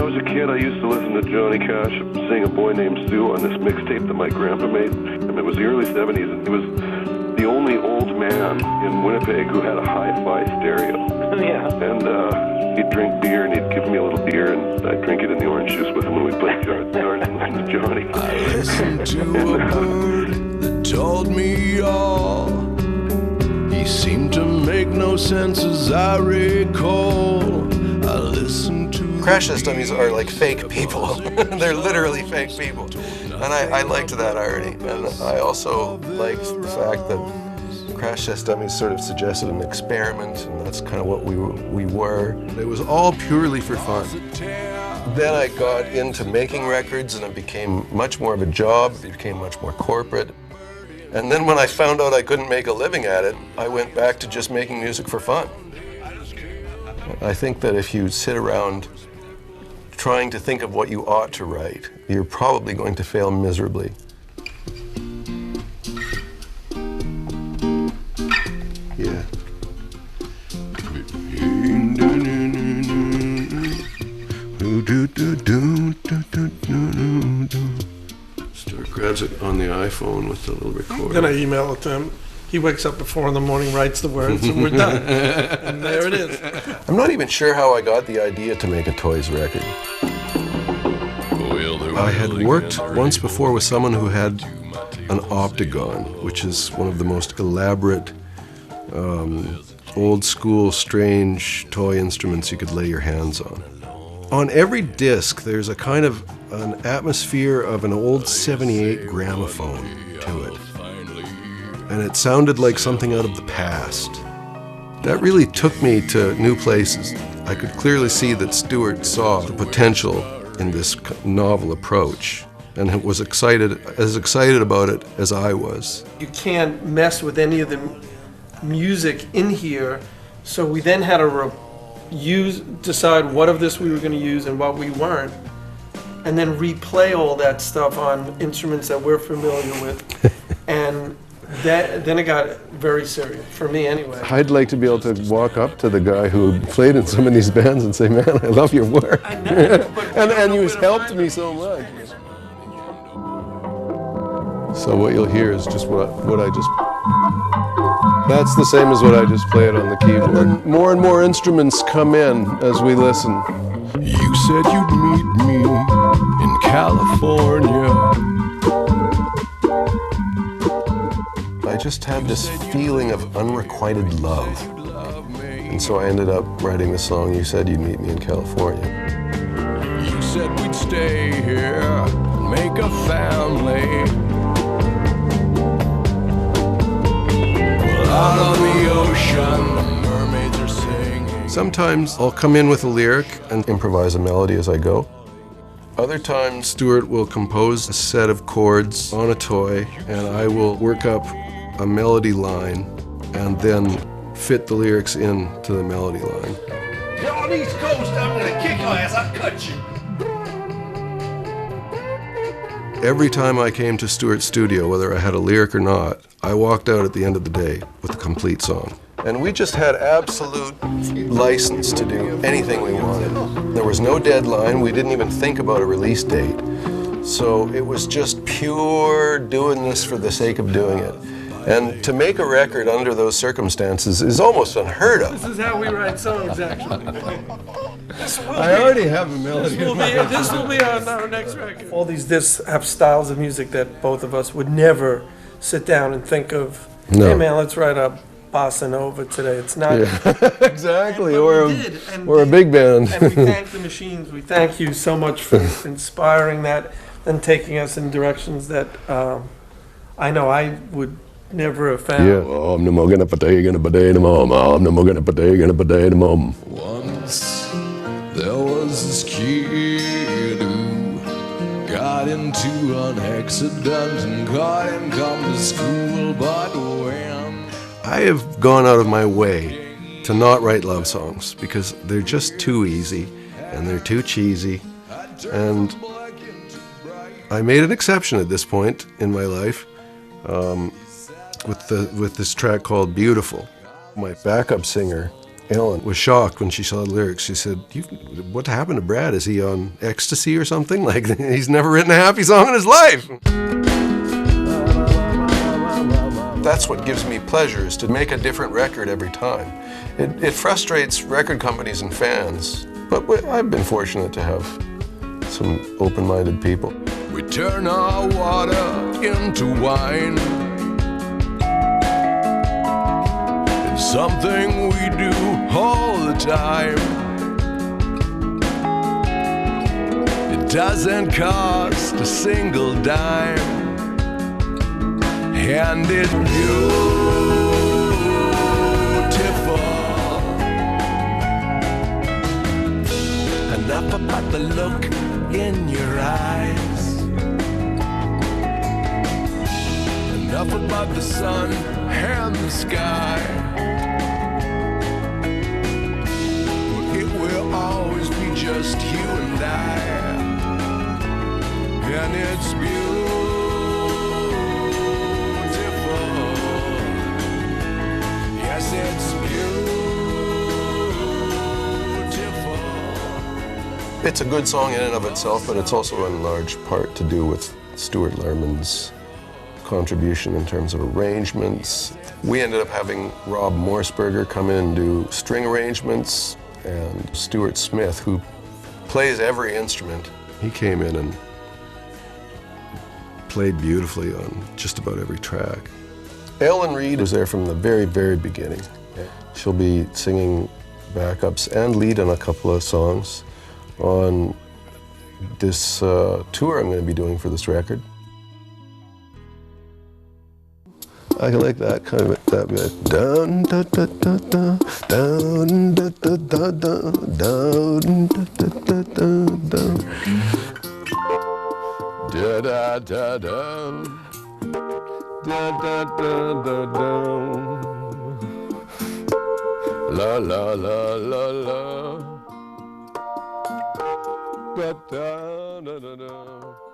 I was a kid, I used to listen to Johnny Cash sing A Boy Named Sue on this mixtape that my grandpa made. And it was the early 70s, and he was the only old man in Winnipeg who had a hi-fi stereo. Yeah. And he'd drink beer, and he'd give me a little beer, and I'd drink it in the orange juice with him when we played cards and listen to Johnny. I listened to a bird that told me all. He seemed to make no sense as I recall. I listened to... Crash Test Dummies are like fake people. They're literally fake people. And I liked that irony. And I also liked the fact that Crash Test Dummies sort of suggested an experiment, and that's kind of what we were. It was all purely for fun. Then I got into making records, and it became much more of a job. It became much more corporate. And then when I found out I couldn't make a living at it, I went back to just making music for fun. I think that if you sit around trying to think of what you ought to write, you're probably going to fail miserably. Yeah. Stuart grabs it on the iPhone with the little recorder. Then I email it to him. He wakes up at 4 in the morning, writes the words, and we're done. And there it is. I'm not even sure how I got the idea to make a Toys record. I had worked once before with someone who had an Optigon, which is one of the most elaborate, old-school, strange toy instruments you could lay your hands on. On every disc, there's a kind of an atmosphere of an old 78 gramophone to it. And it sounded like something out of the past. That really took me to new places. I could clearly see that Stuart saw the potential in this novel approach, and was as excited about it as I was. You can't mess with any of the music in here, so we then had to decide what of this we were going to use and what we weren't, and then replay all that stuff on instruments that we're familiar with. And then it got very serious, for me anyway. I'd like to be able to walk up to the guy who played in some of these bands and say, man, I love your work. I know, and you've helped me so much. So what you'll hear is just what I just... That's the same as what I just played on the keyboard. And then more and more instruments come in as we listen. You said you'd meet me in California. I just had this feeling of unrequited love. And so I ended up writing the song, You Said You'd Meet Me in California. You said we'd stay here and make a family. Well, out on the ocean, the mermaids are singing. Sometimes I'll come in with a lyric and improvise a melody as I go. Other times, Stuart will compose a set of chords on a toy, and I will work up a melody line and then fit the lyrics into the melody line. You're on the East Coast, I'm gonna kick your ass, I'll cut you. Every time I came to Stuart's studio, whether I had a lyric or not, I walked out at the end of the day with a complete song. And we just had absolute license to do anything we wanted. There was no deadline, we didn't even think about a release date. So it was just pure doing this for the sake of doing it. And to make a record under those circumstances is almost unheard of. This is how we write songs, actually. I already have a melody. This will be on our next record. All these discs have styles of music that both of us would never sit down and think of, hey man, let's write a bossa nova today. It's not. Yeah. Exactly, or a did. big band. And we thank the machines. We thank you so much for inspiring that and taking us in directions that I know I would never have found. Yeah. Once there was this kid who got into an accident and couldn't come to school, but when... I have gone out of my way to not write love songs because they're just too easy and they're too cheesy, and I made an exception at this point in my life with this track called Beautiful. My backup singer Ellen was shocked when she saw the lyrics. She said, what happened to Brad? Is he on ecstasy or something? Like, he's never written a happy song in his life. That's what gives me pleasure, is to make a different record every time. It frustrates record companies and fans, but I've been fortunate to have some open-minded people. We turn our water into wine. It's something we do all the time. It doesn't cost a single dime, and it's beautiful. Enough about the look in your eyes, enough about the sun and the sky. It will always be just you and I, and it's beautiful. Yes, it's beautiful. It's a good song in and of itself, but it's also in large part to do with Stuart Lerman's contribution in terms of arrangements. We ended up having Rob Morseberger come in and do string arrangements, and Stuart Smith, who plays every instrument, he came in and played beautifully on just about every track. Ellen Reid was there from the very, very beginning. She'll be singing backups and lead on a couple of songs on this tour I'm going to be doing for this record. I like that kind of that bit. Dun da da da da, dun da da da da, dun da da da da da. Da da da da, da da da da da. La la la la la. Da da da da da.